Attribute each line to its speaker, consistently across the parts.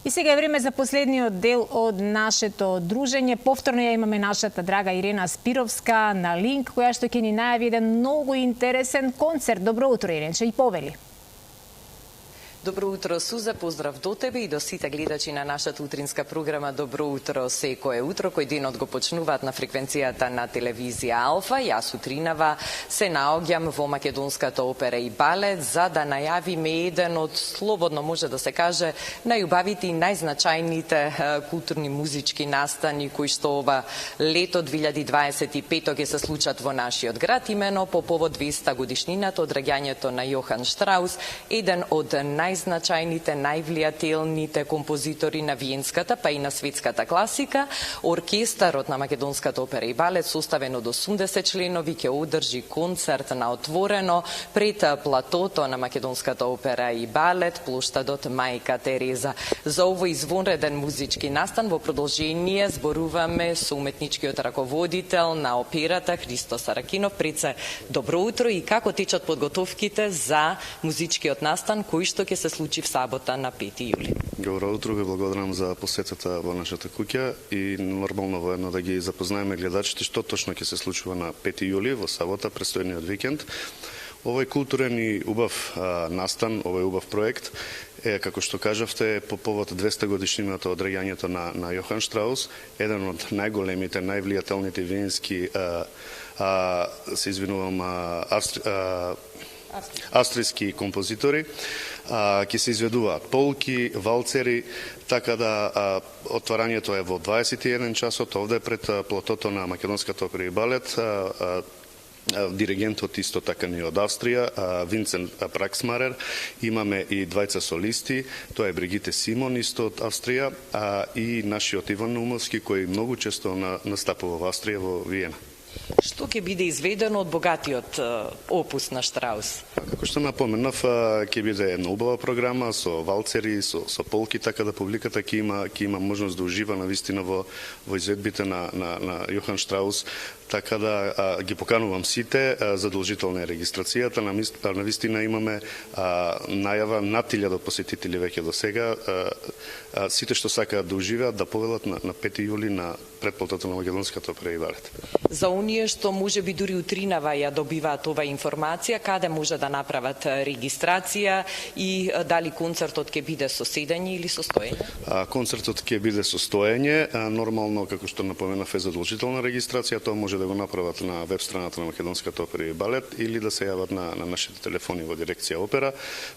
Speaker 1: И сега е време за последниот дел од нашето дружење. Повторно ја имаме нашата драга Ирена Спировска на линк, која што ќе ни најави еден многу интересен концерт. Добро утро, Иренче, и повели.
Speaker 2: Добро утро, Суза, поздрав до тебе и до сите гледачи на нашата утринска програма Добро утро секое утро, кој денот го почнуваат на фреквенцијата на телевизија Алфа. Јас утринава се наоѓам во Македонската опера и балет за да најавиме еден од, слободно може да се каже, најубавите и најзначајните културни музички настани кои што ова лето 2025 ќе се случат во нашиот град, имено по повод 200 годишнината од раѓањето на Јохан Штраус, еден од најзначајните, највлијателните композитори на виенската, па и на светската класика. Оркестарот на Македонската опера и балет, составен од 80 членови, ќе одржи концерт на отворено пред платото на Македонската опера и балет, плоштадот Мајка Тереза. За овој извонреден музички настан во продолжение зборуваме со уметничкиот раководител на операта Христо Саракинов. Пред се, добро утро и како течат подготовките за музичкиот настан кој што ќе се случи в сабота на 5 јули.
Speaker 3: Добро утро, ви благодарам за посетата во нашата куќа и нормално воедно да ги запознаеме гледачите што точно ќе се случува на 5 јули во сабота, престојниот викенд. Овој културен и убав настан, овој убав проект е, како што кажавте, по повод 200 годишнината од раѓањето на Јохан Штраус, еден од најголемите, највлијателните виенски се извинувам, австријски композитори, ќе се изведуваат полки, валцери, така да отварањето е во 21 часот овде пред платото на Македонската опера и балет. Диригентот исто така ни од Австрија, Винцент Праксмарер. Имаме и двајца солисти, тоа е Бригите Симон исто од Австрија и нашиот Иван Наумовски кој многу често настапува во Австрија, во Виена.
Speaker 2: Што ќе биде изведено од богатиот опус на Штраус?
Speaker 3: Како што напоменав, ќе биде една убава програма со валцери, со полки, така да публиката ќе има можност да ужива навистина во изведбите на Јохан Штраус. Така да ги поканувам сите, задолжителна е регистрацијата, навистина имаме најава над 1000 посетители веќе до сега. Сите што сакаат да уживаат, да повелат на 5 јули на предплатото на Македонската опера и балет.
Speaker 2: За оние што може би дури утринава ја добиваат ова информација, каде може да направат регистрација и дали концертот ќе биде со седење или со стоење?
Speaker 3: Концертот ќе биде со стоење, нормално, како што напоменав, е задолжителна регистрација, тоа може да го направат на веб страната на Македонската опера и балет или да се јават на нашите телефони во дирекција опера,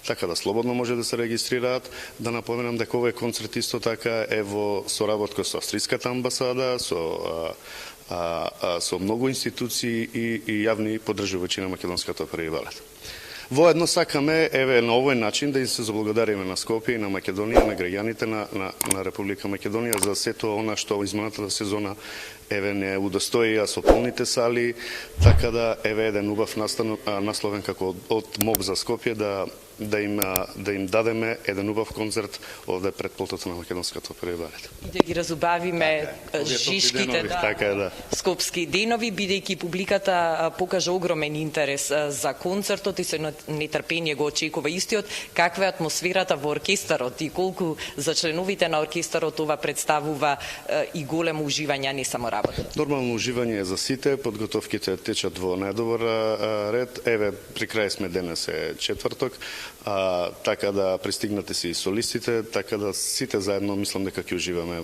Speaker 3: така да слободно може да се регистрираат. Да напоменам дека овој концерт исто така е во соработка со австриската амбасада, со многу институции и јавни поддржувачи на Македонската опера и балет. Воедно сакаме, еве, на овој начин да им се заблагодариме на Скопје и на Македонија, на граѓаните на Република Македонија за сето она што изминатата сезона еве не удостоија со полните сали, така да еве еден убав настан насловен како од МОБ за Скопје да им дадеме еден убав концерт овде пред платото на Македонската опера и балет.
Speaker 2: И да ги разубавиме жишките скопски денови, бидејќи публиката покажа огромен интерес за концертот и се нетрпение го очекува истиот. Каква е атмосферата во оркестарот и колку за членовите на оркестарот ова представува и големо уживање, не само работа?
Speaker 3: Нормално уживање е за сите, подготовките течат во најдобар ред. Еве, при крај сме, денес е четврток, така да пристигнате си и солистите, така да сите заедно мислам дека ќе уживаме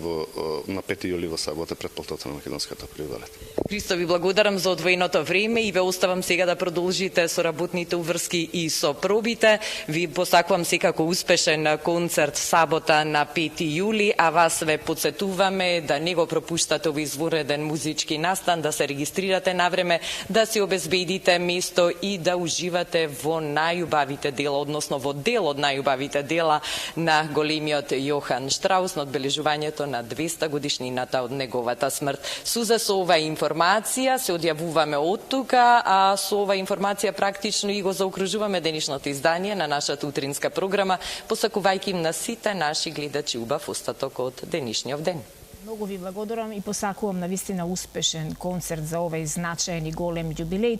Speaker 3: на 5 јули во сабота пред платото на Македонската опера и балет.
Speaker 2: Христо, ви благодарам за одвоеното време и ве оставам сега да продолжите со работните уврски и со пробите. Ви посакувам секако успешен концерт сабота на 5 јули, а вас ве подсетуваме да не го пропуштате овој извонреден музички настан, да се регистрирате навреме, да си обезбедите место и да уживате во најубавите дела, односно во дел од најубавите дела на големиот Јохан Штраус на одбележувањето на 200 годишнината од неговата смрт. Суза, со ова информација се одјавуваме од тука, а со ова информација практично и го заокружуваме денешното издание на нашата утринска програма, посакувајќи им на сите наши гледачи убав остаток од денешниот ден.
Speaker 1: Многу ви благодарам и посакувам навистина успешен концерт за овој значаен и голем јубилеј.